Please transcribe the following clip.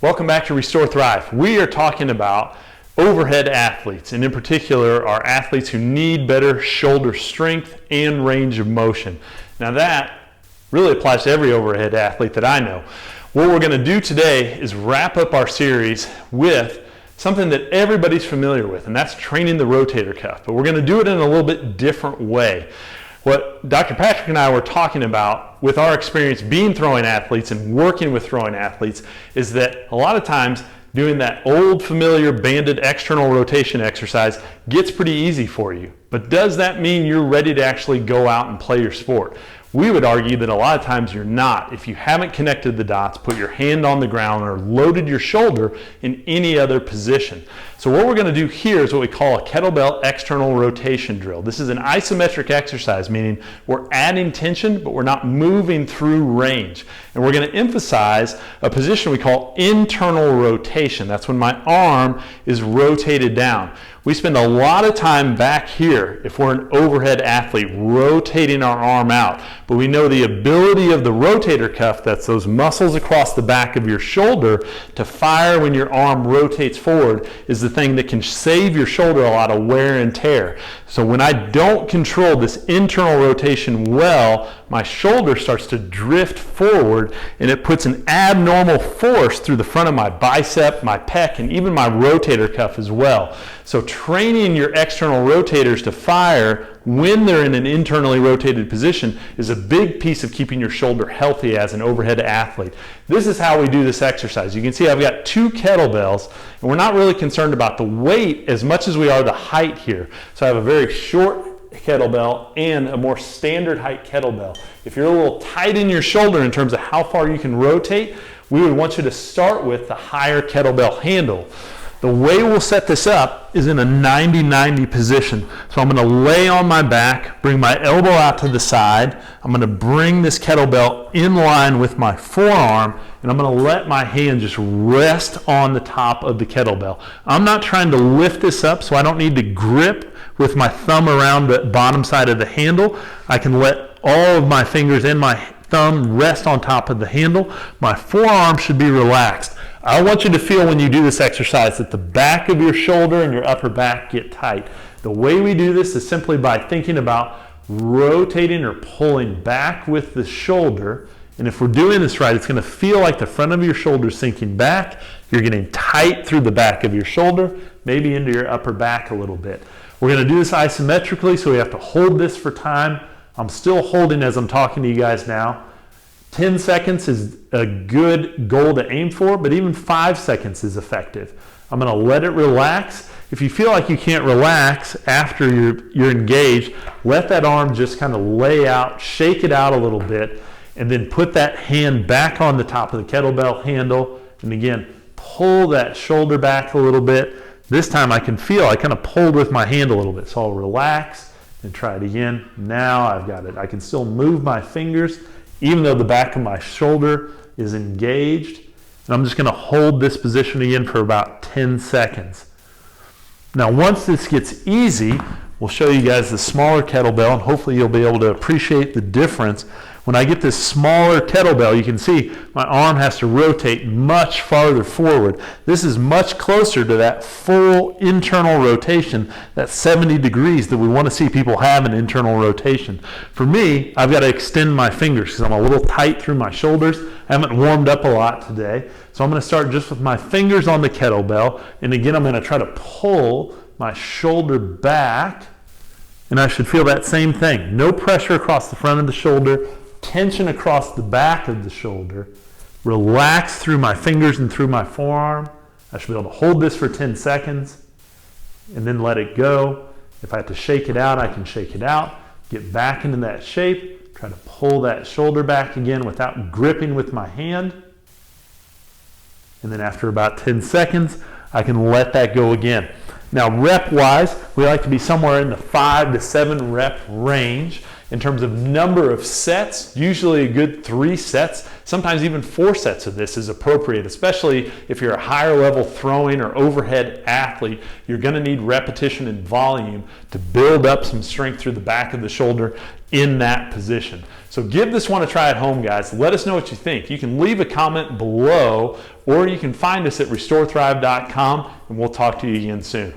Welcome back to Restore Thrive. We are talking about overhead athletes, and in particular our athletes who need better shoulder strength and range of motion. Now that really applies to every overhead athlete that I know. What we're going to do today is wrap up our series with something that everybody's familiar with, and that's training the rotator cuff. But we're going to do it in a little bit different way. What Dr. Patrick and I were talking about with our experience being throwing athletes and working with throwing athletes is that a lot of times doing that old familiar banded external rotation exercise gets pretty easy for you. But does that mean you're ready to actually go out and play your sport? We would argue that a lot of times you're not if you haven't connected the dots, put your hand on the ground, or loaded your shoulder in any other position. So what we're going to do here is what we call a kettlebell external rotation drill. This is an isometric exercise, meaning we're adding tension, but we're not moving through range. And we're going to emphasize a position we call internal rotation. That's when my arm is rotated down. We spend a lot of time back here, if we're an overhead athlete, rotating our arm out. But we know the ability of the rotator cuff, that's those muscles across the back of your shoulder, to fire when your arm rotates forward is the thing that can save your shoulder a lot of wear and tear. So when I don't control this internal rotation well, my shoulder starts to drift forward and it puts an abnormal force through the front of my bicep, my pec, and even my rotator cuff as well. So training your external rotators to fire when they're in an internally rotated position is a big piece of keeping your shoulder healthy as an overhead athlete. This is how we do this exercise. You can see I've got two kettlebells, and we're not really concerned about the weight as much as we are the height here. So I have a very short kettlebell and a more standard height kettlebell. If you're a little tight in your shoulder in terms of how far you can rotate, we would want you to start with the higher kettlebell handle. The way we'll set this up is in a 90-90 position. So I'm going to lay on my back, bring my elbow out to the side. I'm going to bring this kettlebell in line with my forearm, and I'm going to let my hand just rest on the top of the kettlebell. I'm not trying to lift this up, so I don't need to grip with my thumb around the bottom side of the handle. I can let all of my fingers and my thumb rest on top of the handle. My forearm should be relaxed. I want you to feel when you do this exercise that the back of your shoulder and your upper back get tight. The way we do this is simply by thinking about rotating or pulling back with the shoulder. And if we're doing this right, it's going to feel like the front of your shoulder is sinking back. You're getting tight through the back of your shoulder, maybe into your upper back a little bit. We're going to do this isometrically, so we have to hold this for time. I'm still holding as I'm talking to you guys now. 10 seconds is a good goal to aim for, but even 5 seconds is effective. I'm going to let it relax. If you feel like you can't relax after you're engaged, let that arm just kind of lay out, shake it out a little bit, and then put that hand back on the top of the kettlebell handle. And again, pull that shoulder back a little bit. This time I can feel, I kind of pulled with my hand a little bit. So I'll relax and try it again. Now I've got it. I can still move my fingers even though the back of my shoulder is engaged. And I'm just going to hold this position again for about 10 seconds. Now once this gets easy, we'll show you guys the smaller kettlebell, and hopefully you'll be able to appreciate the difference. When I get this smaller kettlebell, you can see my arm has to rotate much farther forward. This is much closer to that full internal rotation, that 70 degrees that we want to see people have in internal rotation. For me, I've got to extend my fingers because I'm a little tight through my shoulders. I haven't warmed up a lot today. So I'm going to start just with my fingers on the kettlebell. And again, I'm going to try to pull my shoulder back. And I should feel that same thing. No pressure across the front of the shoulder. Tension across the back of the shoulder, relax through my fingers and through my forearm. I should be able to hold this for 10 seconds and then let it go. If I have to shake it out, I can shake it out, get back into that shape, try to pull that shoulder back again without gripping with my hand. And then after about 10 seconds, I can let that go again. Now rep-wise, we like to be somewhere in the 5 to 7 rep range. In terms of number of sets, usually a good 3 sets, sometimes even 4 sets of this is appropriate, especially if you're a higher level throwing or overhead athlete. You're going to need repetition and volume to build up some strength through the back of the shoulder in that position. So give this one a try at home, guys. Let us know what you think. You can leave a comment below, or you can find us at restorethrive.com, and we'll talk to you again soon.